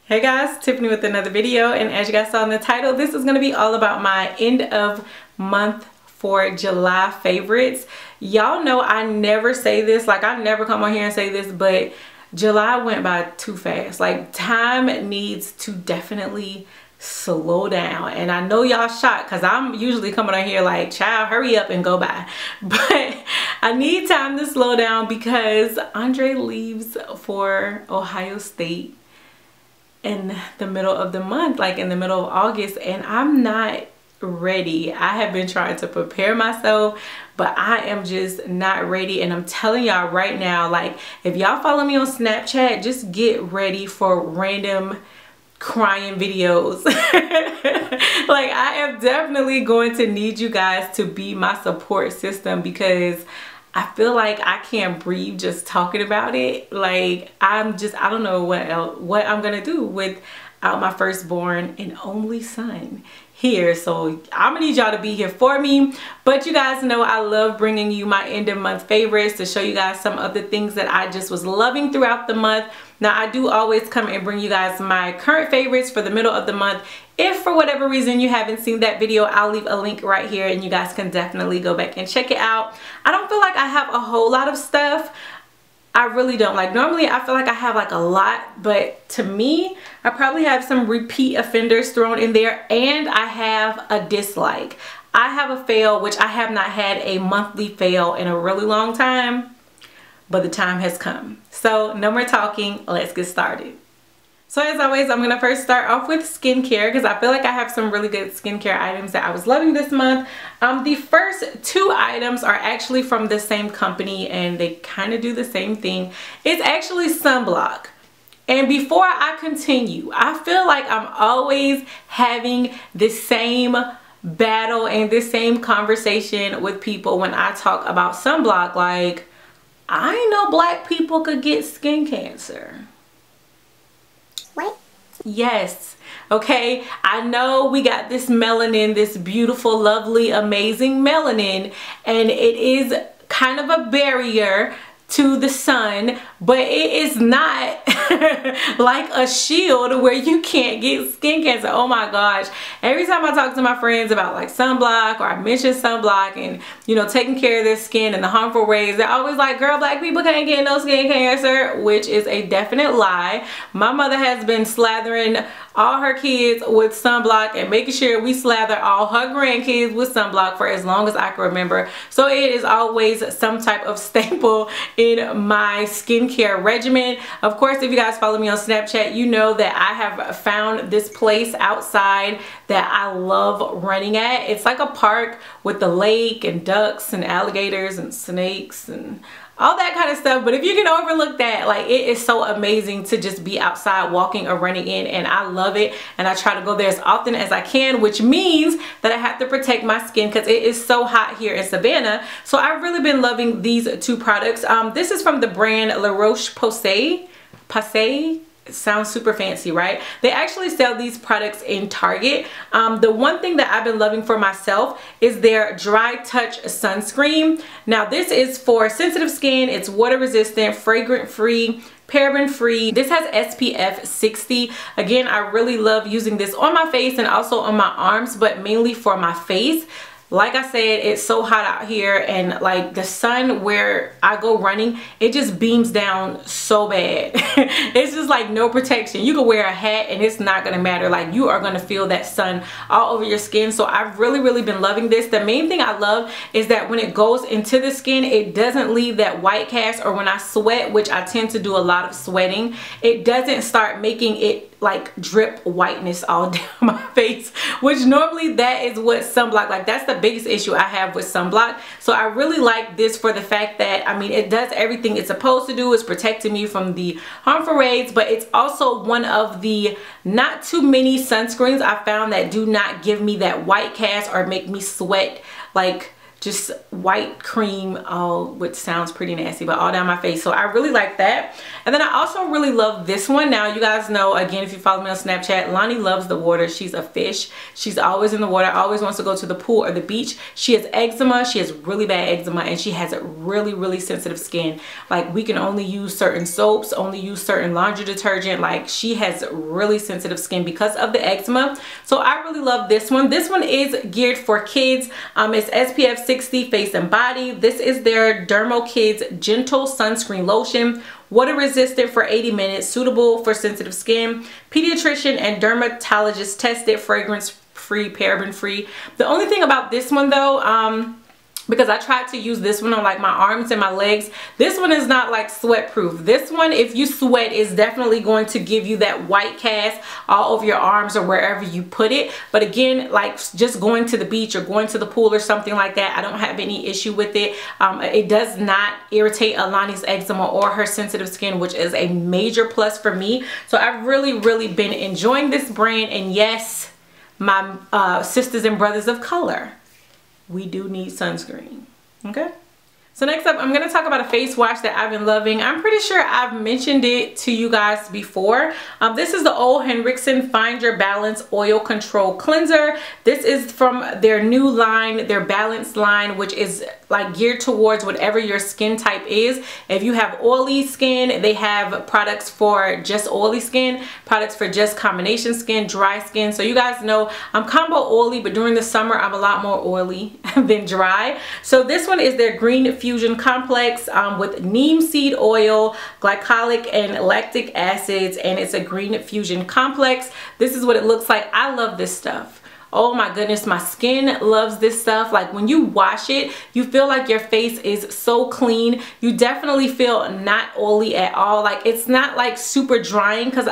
Hey guys, Tiffany with another video, and as you guys saw in the title, this is going to be all about my end of month for July favorites. Y'all know I never say this, like I never come on here and say this, but July went by too fast. Like time needs to definitely slow down, and I know y'all shocked because I'm usually coming on here like, child, hurry up and go by, but I need time to slow down because Andre leaves for Ohio State in the middle of the month, like in the middle of August, and I'm not ready. I have been trying to prepare myself, but I am just not ready. And I'm telling y'all right now, like if y'all follow me on Snapchat, just get ready for random crying videos. Like I am definitely going to need you guys to be my support system because I feel like I can't breathe just talking about it. Like I don't know what I'm gonna do without my firstborn and only son here. So I'm gonna need y'all to be here for me. But you guys know I love bringing you my end of month favorites to show you guys some of the things that I just was loving throughout the month. Now I do always come and bring you guys my current favorites for the middle of the month. If for whatever reason you haven't seen that video, I'll leave a link right here and you guys can definitely go back and check it out. I don't feel like I have a whole lot of stuff. I really don't. Like normally I feel like I have like a lot, but to me I probably have some repeat offenders thrown in there, and I have a dislike. I have a fail, which I have not had a monthly fail in a really long time, but the time has come. So no more talking, let's get started. So as always, I'm gonna first start off with skincare because I feel like I have some really good skincare items that I was loving this month. The first two items are actually from the same company and they kind of do the same thing. It's actually sunblock. And before I continue, I feel like I'm always having the same battle and the same conversation with people when I talk about sunblock. Like, I ain't know black people could get skin cancer. What? Yes. Okay, I know we got this melanin, this beautiful, lovely, amazing melanin, and it is kind of a barrier to the sun, but it is not like a shield where you can't get skin cancer. Oh my gosh, every time I talk to my friends about like sunblock, or I mention sunblock and you know taking care of their skin and the harmful rays, they're always like, girl, black people can't get no skin cancer, which is a definite lie. My mother has been slathering all her kids with sunblock and making sure we slather all her grandkids with sunblock for as long as I can remember. So it is always some type of staple in my skincare regimen. Of course, if you guys follow me on Snapchat, you know that I have found this place outside that I love running at. It's like a park with the lake and ducks and alligators and snakes and all that kind of stuff. But if you can overlook that, like it is so amazing to just be outside walking or running in, and I love it. And I try to go there as often as I can, which means that I have to protect my skin because it is so hot here in Savannah. So I've really been loving these two products. This is from the brand La Roche-Posay. It sounds super fancy, right? They actually sell these products in Target. The one thing that I've been loving for myself is their Dry Touch sunscreen. Now this is for sensitive skin. It's water resistant, fragrant free, paraben free. This has SPF 60. Again, I really love using this on my face and also on my arms, but mainly for my face. Like I said, it's so hot out here, and like the sun where I go running, it just beams down so bad. It's just like no protection. You can wear a hat and it's not gonna matter. Like you are gonna feel that sun all over your skin. So I've really been loving this. The main thing I love is that when it goes into the skin, it doesn't leave that white cast, or when I sweat, which I tend to do a lot of sweating, it doesn't start making it like drip whiteness all down my face, which normally that is what sunblock, like that's the biggest issue I have with sunblock. So I really like this for the fact that, I mean, it does everything it's supposed to do. It's protecting me from the harmful rays, but it's also one of the not too many sunscreens I found that do not give me that white cast or make me sweat like just white cream, which sounds pretty nasty, but all down my face. So I really like that. And then I also really love this one. Now you guys know, again, if you follow me on Snapchat, Lonnie loves the water. She's a fish. She's always in the water, always wants to go to the pool or the beach. She has eczema. She has really bad eczema, and she has a really sensitive skin. Like, we can only use certain soaps, only use certain laundry detergent. Like, she has really sensitive skin because of the eczema. So I really love this one. This one is geared for kids. It's SPF 60 face and body. This is their Dermo Kids Gentle Sunscreen Lotion. Water resistant for 80 minutes, suitable for sensitive skin, pediatrician and dermatologist tested, fragrance free, paraben free. The only thing about this one though, because I tried to use this one on like my arms and my legs, this one is not like sweat proof. This one, if you sweat, is definitely going to give you that white cast all over your arms or wherever you put it. But again, like just going to the beach or going to the pool or something like that, I don't have any issue with it. It does not irritate Alani's eczema or her sensitive skin, which is a major plus for me. So I've really been enjoying this brand. And yes, my sisters and brothers of color, we do need sunscreen. Okay, so next up I'm going to talk about a face wash that I've been loving. I'm pretty sure I've mentioned it to you guys before. This is the Ole Henriksen Find Your Balance Oil Control Cleanser. This is from their new line, their Balance line, which is like geared towards whatever your skin type is. If you have oily skin, they have products for just oily skin, products for just combination skin, dry skin. So you guys know I'm combo oily, but during the summer I'm a lot more oily than dry. So this one is their Green Fusion Complex with neem seed oil, glycolic and lactic acids, and it's a Green Fusion Complex. This is what it looks like. I love this stuff. Oh my goodness, my skin loves this stuff. Like, when you wash it, you feel like your face is so clean. You definitely feel not oily at all. Like, it's not like super drying, because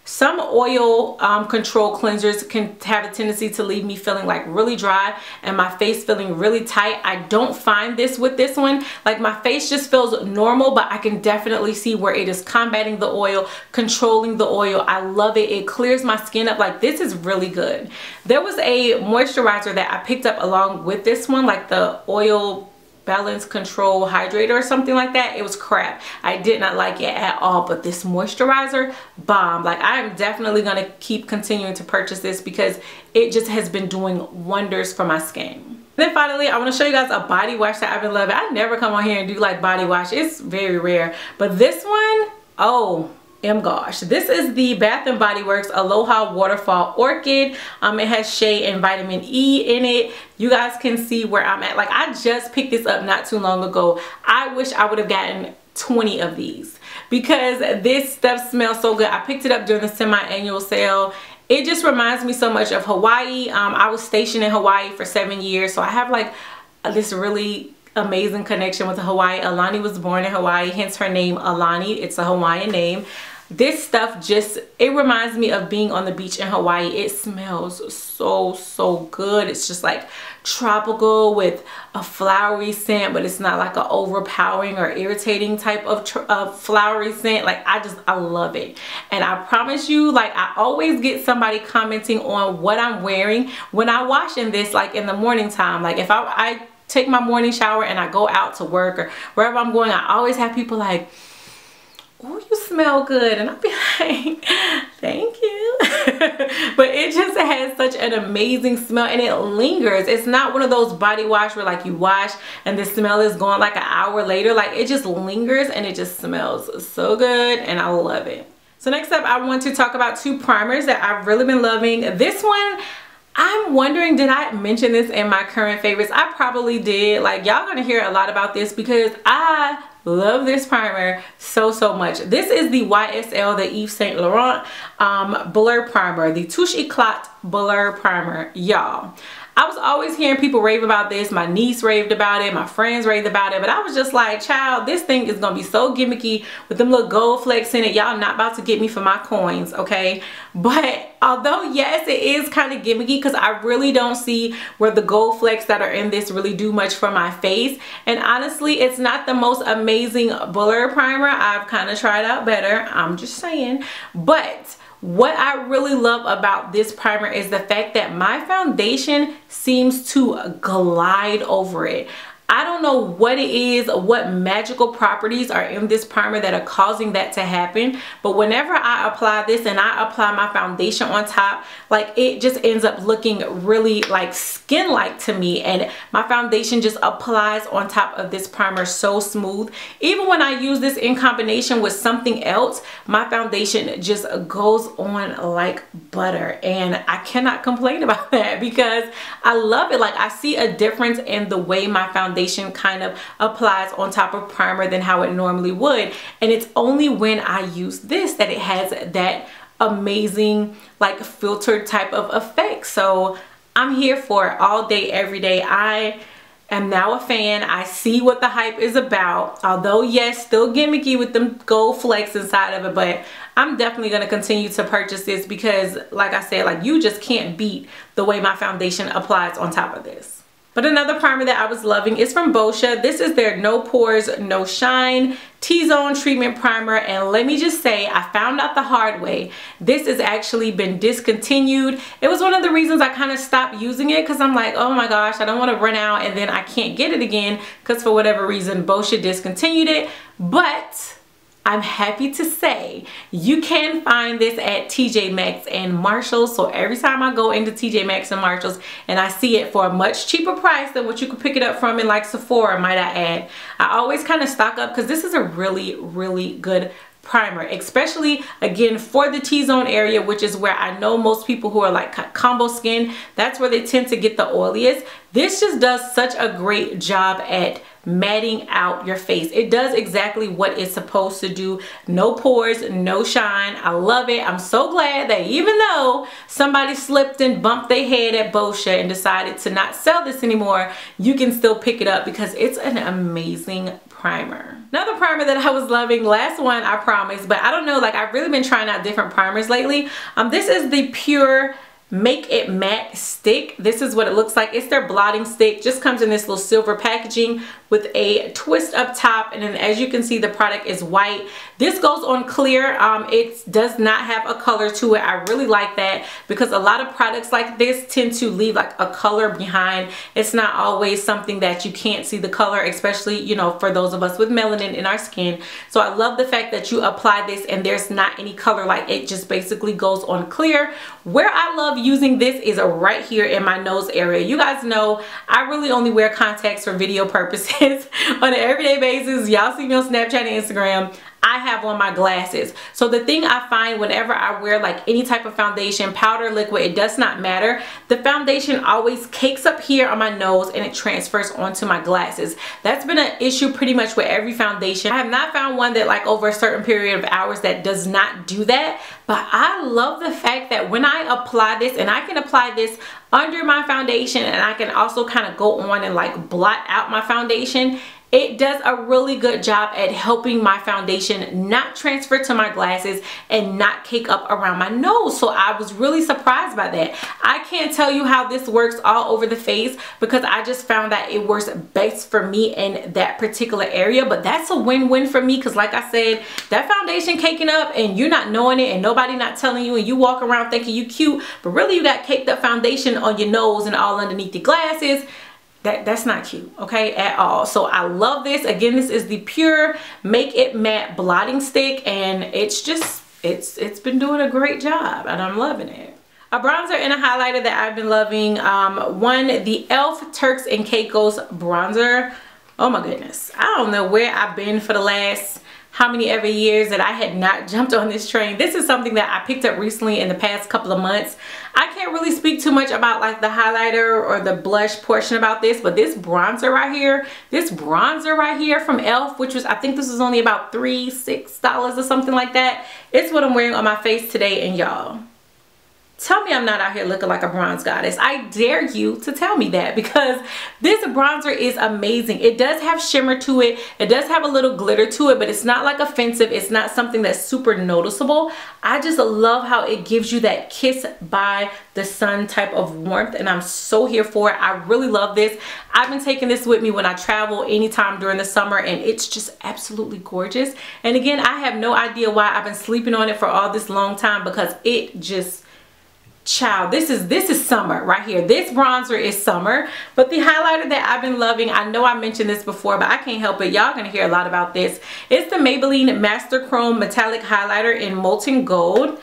some oil control cleansers can have a tendency to leave me feeling like really dry and my face feeling really tight. I don't find this with this one. Like, my face just feels normal, but I can definitely see where it is combating the oil, controlling the oil. I love it. It clears my skin up. Like, this is really good. There was a moisturizer that I picked up along with this one, like the Oil Balance Control Hydrator or something like that. It was crap. I did not like it at all, but this moisturizer, bomb. Like, I am definitely going to keep continuing to purchase this because it just has been doing wonders for my skin. And then finally, I want to show you guys a body wash that I've been loving. I never come on here and do like body wash. It's very rare, but this one, oh gosh, this is the Bath & Body Works Aloha Waterfall Orchid. It has shea and vitamin E in it. You guys can see where I'm at. Like, I just picked this up not too long ago. I wish I would have gotten 20 of these because this stuff smells so good. I picked it up during the semi-annual sale. It just reminds me so much of Hawaii. I was stationed in Hawaii for 7 years, so I have like this really amazing connection with Hawaii. Alani was born in Hawaii, hence her name Alani. It's a Hawaiian name. This stuff just, it reminds me of being on the beach in Hawaii. It smells so good. It's just like tropical with a flowery scent, but it's not like an overpowering or irritating type of flowery scent. Like, I love it. And I promise you, like, I always get somebody commenting on what I'm wearing when I wash in this, like in the morning time. Like, if I take my morning shower and I go out to work or wherever I'm going, I always have people like, oh, you smell good, and I'll be like, thank you. But it just has such an amazing smell, and it lingers. It's not one of those body wash where like you wash and the smell is gone like an hour later. Like, it just lingers and it just smells so good, and I love it. So next up, I want to talk about two primers that I've really been loving. This one, I'm wondering, did I mention this in my current favorites? I probably did. Like, y'all gonna hear a lot about this because I love this primer so much. This is the YSL, the Yves Saint Laurent Blur Primer, the Touche Eclat Blur Primer. Y'all, I was always hearing people rave about this. My niece raved about it, my friends raved about it, but I was just like, child, this thing is gonna be so gimmicky with them little gold flakes in it. Y'all not about to get me for my coins, okay? But although yes, it is kind of gimmicky because I really don't see where the gold flakes that are in this really do much for my face. And honestly, it's not the most amazing blur primer. I've kind of tried out better, I'm just saying. But What I really love about this primer is the fact that my foundation seems to glide over it. I don't know what it is, what magical properties are in this primer that are causing that to happen, but whenever I apply this and I apply my foundation on top, like it just ends up looking really like skin-like to me, and my foundation just applies on top of this primer so smooth. Even when I use this in combination with something else, my foundation just goes on like butter, and I cannot complain about that because I love it. Like I see a difference in the way my foundation kind of applies on top of primer than how it normally would, and it's only when I use this that it has that amazing like filtered type of effect. So I'm here for it all day every day. I am now a fan. I see what the hype is about, although yes, still gimmicky with them gold flakes inside of it, but I'm definitely going to continue to purchase this because like I said, like you just can't beat the way my foundation applies on top of this. But another primer that I was loving is from Boscia. This is their No Pores, No Shine T-Zone Treatment Primer. And let me just say, I found out the hard way. This has actually been discontinued. It was one of the reasons I kind of stopped using it because I'm like, oh my gosh, I don't want to run out and then I can't get it again because for whatever reason, Boscia discontinued it. But I'm happy to say you can find this at TJ Maxx and Marshalls. So every time I go into TJ Maxx and Marshalls and I see it for a much cheaper price than what you could pick it up from in like Sephora, might I add, I always kind of stock up because this is a really good primer, especially again for the T-zone area, which is where I know most people who are like combo skin, that's where they tend to get the oiliest. This just does such a great job at matting out your face. It does exactly what it's supposed to do. No pores, no shine. I love it. I'm so glad that even though somebody slipped and bumped their head at Boscia and decided to not sell this anymore, you can still pick it up because it's an amazing primer. Another primer that I was loving, last one I promise, but I don't know, like I've really been trying out different primers lately. This is the Pure Make It Matte stick. This is what it looks like. It's their blotting stick. Just comes in this little silver packaging with a twist up top, and then as you can see, the product is white. This goes on clear. It does not have a color to it. I really like that because a lot of products like this tend to leave like a color behind. It's not always something that you can't see the color, especially, you know, for those of us with melanin in our skin. So I love the fact that you apply this and there's not any color, like it just basically goes on clear. Where I love using this is right here in my nose area. You guys know I really only wear contacts for video purposes on an everyday basis. Y'all see me on Snapchat and Instagram. I have on my glasses. So the thing I find whenever I wear like any type of foundation, powder, liquid, it does not matter. The foundation always cakes up here on my nose and it transfers onto my glasses. That's been an issue pretty much with every foundation. I have not found one that like over a certain period of hours that does not do that. But I love the fact that when I apply this, and I can apply this under my foundation and I can also kind of go on and like blot out my foundation, it does a really good job at helping my foundation not transfer to my glasses and not cake up around my nose. So I was really surprised by that. I can't tell you how this works all over the face because I just found that it works best for me in that particular area. But that's a win-win for me because like I said, that foundation caking up and you're not knowing it and nobody not telling you, and you walk around thinking you cute, but really you got caked up foundation on your nose and all underneath your glasses. That's not cute, okay, at all. So I love this. Again, this is the Pure Make It Matte blotting stick, and it's just it's been doing a great job and I'm loving it. A bronzer and a highlighter that I've been loving, one, the e.l.f. Turks and Caicos bronzer. Oh my goodness, I don't know where I've been for the last how many ever years that I had not jumped on this train. This is something that I picked up recently in the past couple of months. I can't really speak too much about like the highlighter or the blush portion about this, but this bronzer right here from e.l.f., which was, I think this was only about $6 or something like that. It's what I'm wearing on my face today, and y'all, Tell me I'm not out here looking like a bronze goddess. I dare you to tell me that, because this bronzer is amazing. It does have shimmer to it. It does have a little glitter to it, but it's not like offensive. It's not something that's super noticeable. I just love how it gives you that kiss by the sun type of warmth, and I'm so here for it. I really love this. I've been taking this with me when I travel anytime during the summer, and it's just absolutely gorgeous. And again, I have no idea why I've been sleeping on it for all this long time, because it just... Child, this is summer right here. This bronzer is summer. But the highlighter that I've been loving, I know I mentioned this before, but I can't help it. Y'all gonna hear a lot about this. It's the Maybelline Master Chrome Metallic Highlighter in Molten Gold.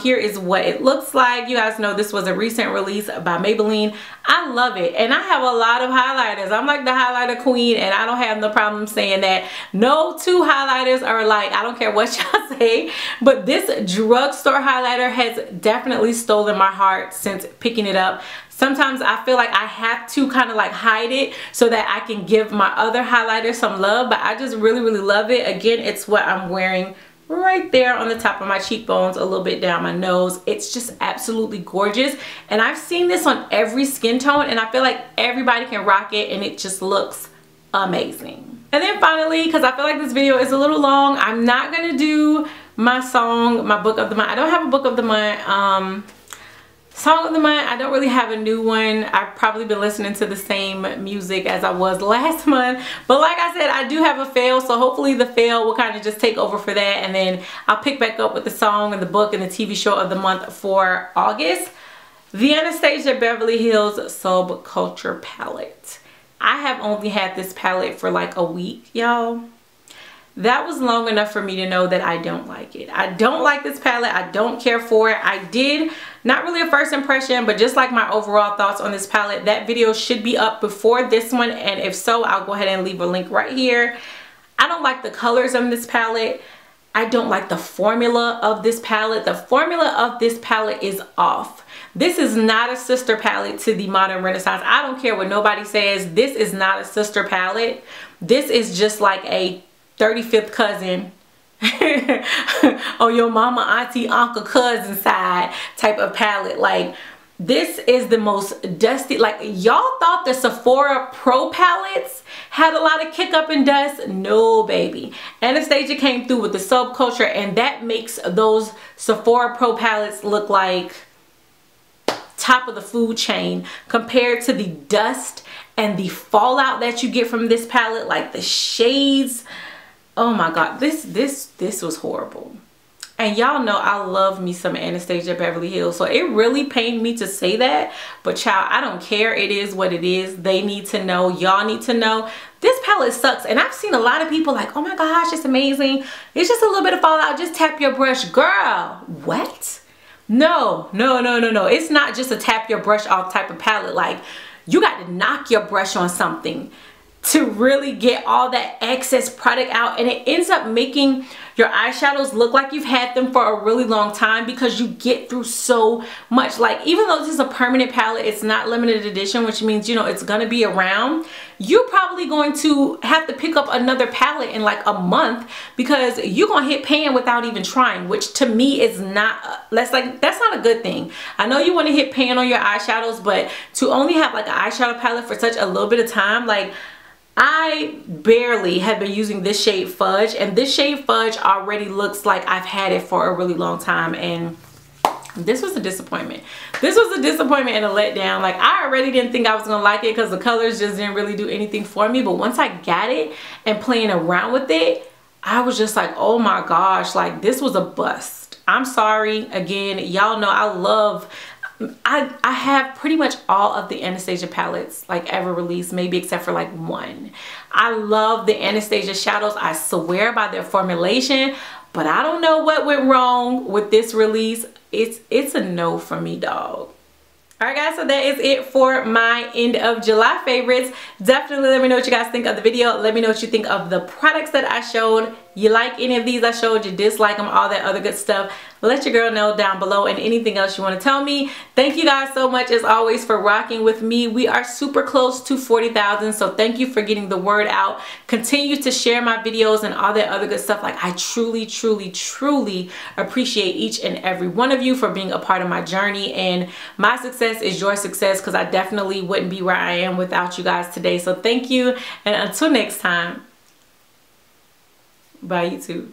Here is what it looks like. You guys know this was a recent release by Maybelline. I love it, and I have a lot of highlighters. I'm like the highlighter queen, and I don't have no problem saying that. No two highlighters are alike. I don't care what y'all say, but this drugstore highlighter has definitely stolen my heart since picking it up. Sometimes I feel like I have to kind of like hide it so that I can give my other highlighter some love, but I just really, really love it. Again, it's what I'm wearing right there on the top of my cheekbones, a little bit down my nose. It's just absolutely gorgeous, and I've seen this on every skin tone, and I feel like everybody can rock it, and it just looks amazing. And then finally, because I feel like this video is a little long, I'm not gonna do my song, my book of the month. I don't have a book of the month. Song of the month, I don't really have a new one. I've probably been listening to the same music as I was last month. But like I said, I do have a fail, so hopefully the fail will kind of just take over for that, and then I'll pick back up with the song and the book and the TV show of the month for August. The Anastasia Beverly Hills Subculture palette. I have only had this palette for like a week, y'all. That was long enough for me to know that I don't like it. I don't like this palette. I don't care for it. I did, not really a first impression, but just like my overall thoughts on this palette, that video should be up before this one, and if so, I'll go ahead and leave a link right here. I don't like the colors on this palette. I don't like the formula of this palette. The formula of this palette is off. This is not a sister palette to the Modern Renaissance. I don't care what nobody says. This is not a sister palette. This is just like a 35th cousin or your mama, auntie, uncle, cousin side type of palette. Like, this is the most dusty. Like, y'all thought the Sephora Pro palettes had a lot of kick up and dust. No, baby. Anastasia came through with the Subculture, and that makes those Sephora Pro palettes look like top of the food chain compared to the dust and the fallout that you get from this palette. Like, the shades, oh my god, this was horrible. And y'all know I love me some Anastasia Beverly Hills, so it really pained me to say that, but child, I don't care. It is what it is. They need to know, y'all need to know. This palette sucks, and I've seen a lot of people like, oh my gosh, it's amazing, it's just a little bit of fallout, just tap your brush. Girl, what? No, it's not just a tap your brush off type of palette. Like, you got to knock your brush on something to really get all that excess product out, and it ends up making your eyeshadows look like you've had them for a really long time because you get through so much. Like, even though this is a permanent palette, it's not limited edition, which means, you know, it's gonna be around. You're probably going to have to pick up another palette in like a month because you're gonna hit pan without even trying, which to me is not, that's not a good thing. I know you want to hit pan on your eyeshadows, but to only have like an eyeshadow palette for such a little bit of time, like, I barely have been using this shade Fudge, and this shade Fudge already looks like I've had it for a really long time, and this was a disappointment. This was a disappointment and a letdown. Like, I already didn't think I was gonna like it because the colors just didn't really do anything for me, but once I got it and playing around with it, I was just like, oh my gosh, like, this was a bust. I'm sorry. Again, y'all know I love, I have pretty much all of the Anastasia palettes like ever released, maybe except for like one. I love the Anastasia shadows. I swear by their formulation, but I don't know what went wrong with this release. It's a no for me, dog. Alright guys, so that is it for my end of July favorites. Definitely let me know what you guys think of the video. Let me know what you think of the products that I showed You like any of these I showed you, dislike them, all that other good stuff, let your girl know down below, and anything else you want to tell me. Thank you guys so much as always for rocking with me. We are super close to 40,000, so thank you for getting the word out. Continue to share my videos and all that other good stuff. Like, I truly appreciate each and every one of you for being a part of my journey, and my success is your success, because I definitely wouldn't be where I am without you guys today. So thank you, and until next time, bye YouTube.